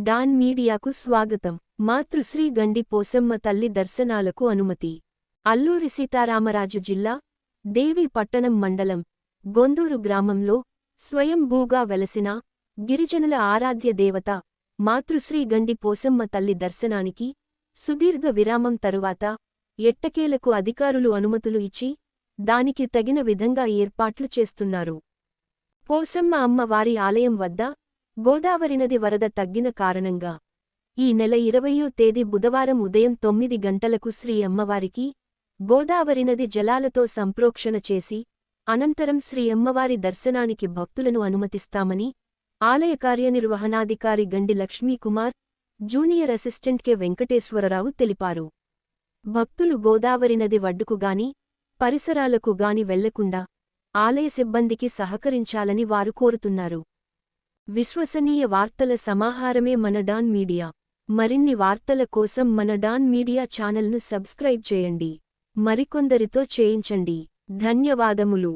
Don మీడియాకు స్వాగతం. మాతృశ్రీ గండి పోసమ్మ తల్లి దర్శనాలకు అనుమతి. అల్లూరి సీతారామరాజు జిల్లా దేవి పట్టణం మండలం గొందూరు గ్రామంలో స్వయంభూగా వెలసిన గిరిజనుల ఆరాధ్య దేవత మాతృశ్రీ గండి పోసమ్మ తల్లి దర్శనానికి సుదీర్ఘ విరామం తరువాత ఎట్టకేలకు అధికారులు అనుమతులు ఇచ్చి దానికి తగిన విధంగా ఏర్పాట్లు చేస్తున్నారు. పోసమ్మ అమ్మ వారి ఆలయం వద్ద గోదావరి నది వరద తగ్గిన కారణంగా ఈ నెల 20వ తేదీ బుధవారం ఉదయం 9 గంటలకు శ్రీ అమ్మవారికి గోదావరి నది జలాలతో సంప్రోక్షణ చేసి అనంతరం శ్రీ అమ్మవారి దర్శనానికి భక్తులను అనుమతిస్తామని ఆలయ కార్యనిర్వహణాధికారి Gandi Lakshmikumar, junior assistant K Venkateswararao తెలిపారు. భక్తులు గోదావరి నది వడ్డుకుగాని పరిసరాలకు గాని వెళ్లకుండా ఆలయ సిబ్బందికి సహకరించాలని వారు కోరుతున్నారు. విశ్వసనీయ వార్తల సమాహారమే మన డాన్ మీడియా. మరిన్ని వార్తల కోసం మన డాన్ మీడియా ఛానల్ను సబ్స్క్రైబ్ చేయండి. మరికొందరితో చేయించండి. ధన్యవాదములు.